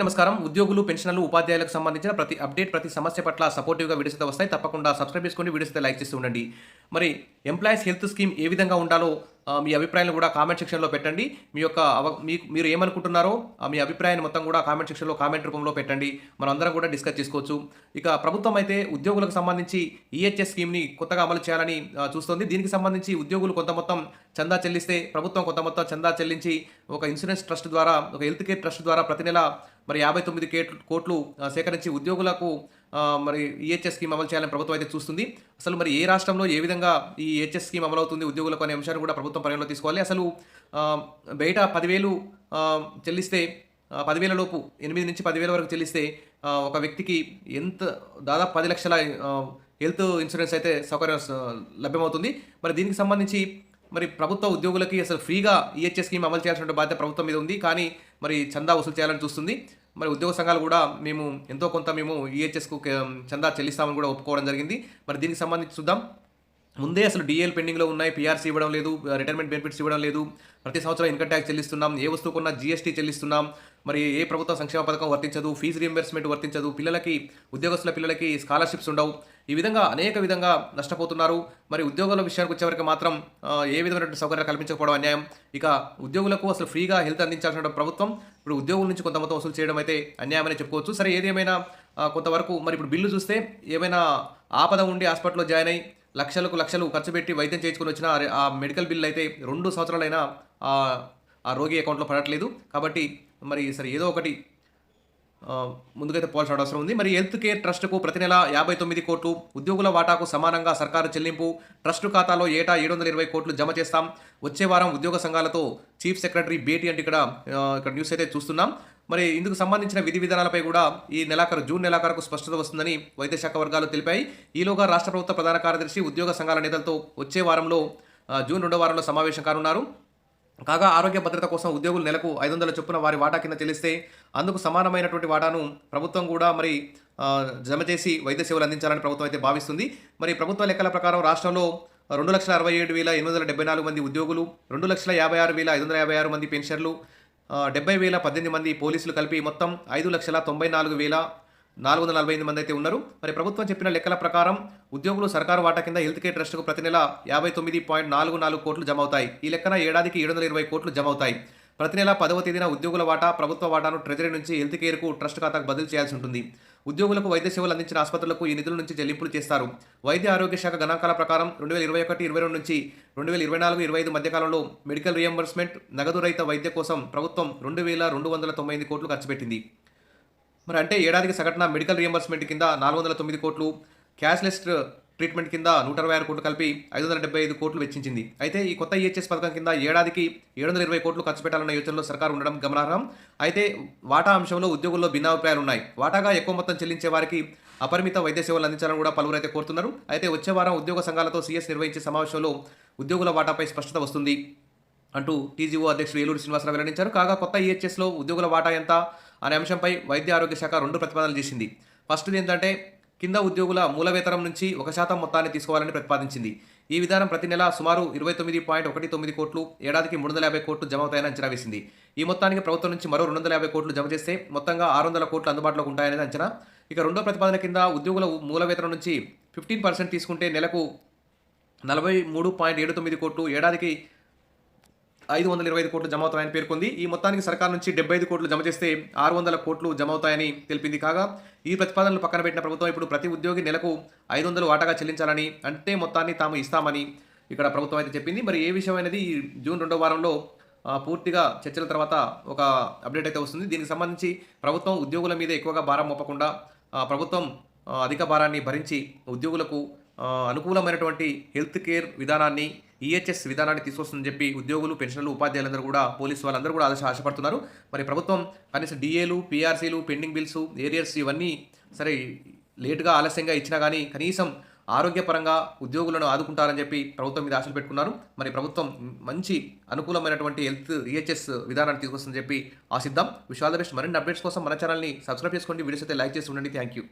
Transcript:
నమస్కారం. ఉద్యోగులు, పెన్షనర్లు, ఉపాధ్యాయులకు సంబంధించిన ప్రతి అప్డేట్, ప్రతి సమస్య పట్ల సపోర్టివ్‌గా వీడియోస్ అయితే వస్తాయి. తప్పకుండా సబ్స్క్రైబ్ చేసుకోండి. వీడియోస్ అయితే లైక్ చేస్తూ ఉండండి. మరి ఎంప్లాయీస్ హెల్త్ స్కీమ్ ఏ విధంగా ఉండాలో మీ అభిప్రాయాలను కూడా కామెంట్ సెక్షన్‌లో పెట్టండి. మీ యొక్క మీరు ఏమనుకుంటున్నారో మీ అభిప్రాయాన్ని మొత్తం కూడా కామెంట్ సెక్షన్‌లో కామెంట్ రూపంలో పెట్టండి. మనందరం కూడా డిస్కస్ చేసుకోవచ్చు. ఇక ప్రభుత్వం అయితే ఉద్యోగులకు సంబంధించి ఈహెచ్ఎస్ స్కీమ్‌ని కొత్తగా అమలు చేయాలని చూస్తోంది. దీనికి సంబంధించి ఉద్యోగులు కొంత మొత్తం చందా చెల్లిస్తే ప్రభుత్వం కొంత మొత్తం చందా చెల్లించి ఒక ఇన్సూరెన్స్ ట్రస్ట్ ద్వారా, ఒక హెల్త్ కేర్ ట్రస్ట్ ద్వారా ప్రతి నెల మరి 59 కోట్లు సేకరించి ఉద్యోగులకు మరి ఈహెచ్ఎస్ స్కీమ్ అమలు చేయాలని ప్రభుత్వం అయితే చూస్తుంది. అసలు మరి ఏ రాష్ట్రంలో ఏ విధంగా ఈ ఈహెచ్ఎస్ స్కీమ్ అమలవుతుంది ఉద్యోగులకు అనే అంశాన్ని కూడా ప్రభుత్వం పరిగణలో తీసుకోవాలి. అసలు బయట 10,000 చెల్లిస్తే 10,000 లోపు 8-10,000 వరకు చెల్లిస్తే ఒక వ్యక్తికి దాదాపు 10 లక్షల హెల్త్ ఇన్సూరెన్స్ అయితే సౌకర్యం లభ్యమవుతుంది. మరి దీనికి సంబంధించి మరి ప్రభుత్వ ఉద్యోగులకి అసలు ఫ్రీగా ఈహెచ్ఎస్ స్కీమ్ అమలు చేయాల్సిన బాధ్యత ప్రభుత్వం మీద ఉంది. కానీ మరి చందా వసూలు చేయాలని చూస్తుంది. మరి ఉద్యోగ సంఘాలు కూడా మేము ఎంతో కొంత ఈహెచ్ఎస్కు చందా చెల్లిస్తామని కూడా ఒప్పుకోవడం జరిగింది. మరి దీనికి సంబంధించి చూద్దాం. ముందే అసలు డీఏలు పెండింగ్లో ఉన్నాయి, పీఆర్సీ ఇవ్వడం లేదు, రిటైర్మెంట్ బెనిఫిట్స్ ఇవ్వడం లేదు, ప్రతి సంవత్సరం ఇన్కమ్ ట్యాక్స్ చెల్లిస్తున్నాం, ఏ వస్తువు కొన్నా జీఎస్టీ చెల్లిస్తున్నాం, మరి ఏ ప్రభుత్వ సంక్షేమ పథకం వర్తించదు, ఫీజు రీయింబర్స్మెంట్ వర్తించదు, ఉద్యోగస్తుల పిల్లలకి స్కాలర్షిప్స్ ఉండవు. ఈ విధంగా అనేక విధంగా నష్టపోతున్నారు. మరి ఉద్యోగుల విషయానికి వచ్చేవరకు మాత్రం ఏ విధమైనటువంటి సౌకర్యాలు కల్పించకపోవడం అన్యాయం. ఇక ఉద్యోగులకు అసలు ఫ్రీగా హెల్త్ అందించాల్సిన ప్రభుత్వం ఇప్పుడు ఉద్యోగుల నుంచి కొంత మొత్తం వసూలు చేయడం అయితే అన్యాయమని చెప్పుకోవచ్చు. సరే, ఏదేమైనా కొంతవరకు మరి ఇప్పుడు బిల్లు చూస్తే ఏమైనా ఆపద ఉండి హాస్పిటల్లో జాయిన్ అయ్యి లక్షలు ఖర్చు పెట్టి వైద్యం చేయించుకొని వచ్చిన ఆ మెడికల్ బిల్ అయితే 2 సంవత్సరాలైనా ఆ రోగి అకౌంట్లో పడట్లేదు. కాబట్టి మరి సరే ఏదో ఒకటి ముందుకైతే పోవాల్సిన అవసరం ఉంది. మరి హెల్త్ కేర్ ట్రస్టుకు ప్రతి నెల 59 కోట్లు, ఉద్యోగుల వాటాకు సమానంగా సర్కారు చెల్లింపు, ట్రస్టు ఖాతాలో ఏటా 720 కోట్లు జమ చేస్తాం. వచ్చే వారం ఉద్యోగ సంఘాలతో చీఫ్ సెక్రటరీ భేటీ అంటే ఇక్కడ న్యూస్ అయితే చూస్తున్నాం. మరి ఇందుకు సంబంధించిన విధి విధానాలపై కూడా ఈ జూన్ నెలాఖరుకు స్పష్టత వస్తుందని వైద్య శాఖ వర్గాలు తెలిపాయి. ఈలోగా రాష్ట్ర ప్రభుత్వ ప్రధాన కార్యదర్శి ఉద్యోగ సంఘాల నేతలతో వచ్చే వారంలో జూన్ 2వ వారంలో సమావేశం కానున్నారు. కాగా ఆరోగ్య భద్రత కోసం ఉద్యోగులు నెలకు 500 చొప్పున వారి వాటా కింద చెల్లిస్తే అందుకు సమానమైనటువంటి వాటాను ప్రభుత్వం కూడా మరి జమ చేసి వైద్య సేవలు అందించాలని ప్రభుత్వం అయితే భావిస్తుంది. మరి ప్రభుత్వ లెక్కల ప్రకారం రాష్ట్రంలో 2,67,874 మంది ఉద్యోగులు, 2,56,556 మంది పెన్షనర్లు, 70,018 మంది పోలీసులు కలిపి మొత్తం 5,94,448 మంది అయితే ఉన్నారు. మరి ప్రభుత్వం చెప్పిన లెక్కల ప్రకారం ఉద్యోగులు సర్కారు వాటా కింద హెల్త్ కేర్ ట్రస్టుకు ప్రతి నెల 59.44 కోట్లు జమ అవుతాయి. ఈ లెక్కన ఏడాదికి 720 కోట్లు జమ అవుతాయి. ప్రతి నెల 10వ తేదీన ఉద్యోగుల వాటా, ప్రభుత్వ వాటాను ట్రెజరీ నుంచి హెల్త్ కేర్కు ట్రస్ట్ ఖాతాకు బదిలీ చేయాల్సి ఉంటుంది. ఉద్యోగులకు వైద్య సేవలు అందించిన ఆసుపత్రులకు ఈ నిధుల నుంచి చెల్లింపులు చేస్తారు. వైద్య ఆరోగ్య శాఖ గణాంకాల ప్రకారం 2021-22 నుంచి 2024-25 మధ్యకాలంలో మెడికల్ రియంబర్స్మెంట్, నగదు రహిత వైద్య కోసం ప్రభుత్వం 2,298 కోట్లు ఖర్చు పెట్టింది. మరి అంటే ఏడాదికి సగటున మెడికల్ రియంబర్స్మెంట్ కింద 409 కోట్లు, క్యాష్లెస్ ట్రీట్మెంట్ కింద 126 కోట్లు కలిపి 575 కోట్లు వెచ్చించింది. అయితే ఈ కొత్త ఈహెచ్ఎస్ పథకం కింద ఏడాదికి 720 కోట్లు ఖర్చు పెట్టాలన్న యోచనలో సర్కారు ఉండడం గమనార్హం. అయితే వాటా అంశంలో ఉద్యోగుల్లో భిన్నాభిప్రాయాలు ఉన్నాయి. వాటాగా ఎక్కువ మొత్తం చెల్లించే వారికి అపరిమిత వైద్య సేవలు అందించాలని కూడా పలువురు అయితే కోరుతున్నారు. అయితే వచ్చే వారం ఉద్యోగ సంఘాలతో సీఎస్ నిర్వహించే సమావేశంలో ఉద్యోగుల వాటాపై స్పష్టత వస్తుంది అంటూ టీజీఓ అధ్యక్షుడు ఏలూరు శ్రీనివాసరావు వెల్లడించారు. కాగా కొత్త ఈహెచ్ఎస్లో ఉద్యోగుల వాటా ఎంత అనే అంశంపై వైద్య ఆరోగ్య శాఖ 2 ప్రతిపాదనలు చేసింది. ఫస్ట్ది ఏంటంటే కింద ఉద్యోగుల మూల వేతనం నుంచి 1% మొత్తాన్ని తీసుకోవాలని ప్రతిపాదించింది. ఈ విధానం ప్రతి నెల సుమారు 29.19 కోట్లు, ఏడాదికి 350 కోట్లు జమ అవుతాయని అంచనా వేసింది. ఈ మొత్తానికి ప్రభుత్వం నుంచి మరో 250 కోట్లు జమ చేస్తే మొత్తంగా 600 కోట్లు అందుబాటులోకి ఉంటాయనేది అంచనా. ఇక రెండో ప్రతిపాదన కింద ఉద్యోగుల మూల వేతనం నుంచి 15% తీసుకుంటే నెలకు 43.79 కోట్లు, ఏడాదికి 525 కోట్లు జమ అవుతాయని పేర్కొంది. ఈ మొత్తానికి సర్కారు నుంచి 75 కోట్లు జమ చేస్తే 600 కోట్లు జమ అవుతాయని తెలిపింది. కాగా ఈ ప్రతిపాదనలు పక్కన పెట్టిన ప్రభుత్వం ఇప్పుడు ప్రతి ఉద్యోగి నెలకు 500 వాటాగా చెల్లించాలని, అంటే మొత్తాన్ని తాము ఇస్తామని ఇక్కడ ప్రభుత్వం అయితే చెప్పింది. మరి ఏ విషయం అనేది జూన్ 2వ వారంలో పూర్తిగా చర్చల తర్వాత ఒక అప్డేట్ అయితే వస్తుంది. దీనికి సంబంధించి ప్రభుత్వం ఉద్యోగుల మీద ఎక్కువగా భారం మోపకుండా ప్రభుత్వం అధిక భారాన్ని భరించి ఉద్యోగులకు అనుకూలమైనటువంటి హెల్త్ కేర్ విధానాన్ని, ఈహెచ్ఎస్ విధానాన్ని తీసుకొస్తుందని చెప్పి ఉద్యోగులు, పెన్షనర్లు, ఉపాధ్యాయులందరూ కూడా, పోలీసు వాళ్ళందరూ కూడా ఆశపడుతున్నారు. మరి ప్రభుత్వం కనీసం డీఏలు, పీఆర్సీలు, పెండింగ్ బిల్స్, ఏరియర్స్ ఇవన్నీ సరే లేటుగా ఆలస్యంగా ఇచ్చినా కానీ కనీసం ఆరోగ్యపరంగా ఉద్యోగులను ఆదుకుంటారని చెప్పి ప్రభుత్వం మీద ఆశలు పెట్టుకున్నారు. మరి ప్రభుత్వం మంచి అనుకూలమైనటువంటి హెల్త్ ఈహెచ్ఎస్ విధానాన్ని తీసుకొస్తుందని చెప్పి ఆశిద్దాం. Wish all the best. మరిన్ని అప్డేట్స్ కోసం మన ఛానల్ని సబ్స్క్రైబ్ చేసుకోండి. వీడియోస్ అయితే లైక్ చేసి ఉండండి. Thank you.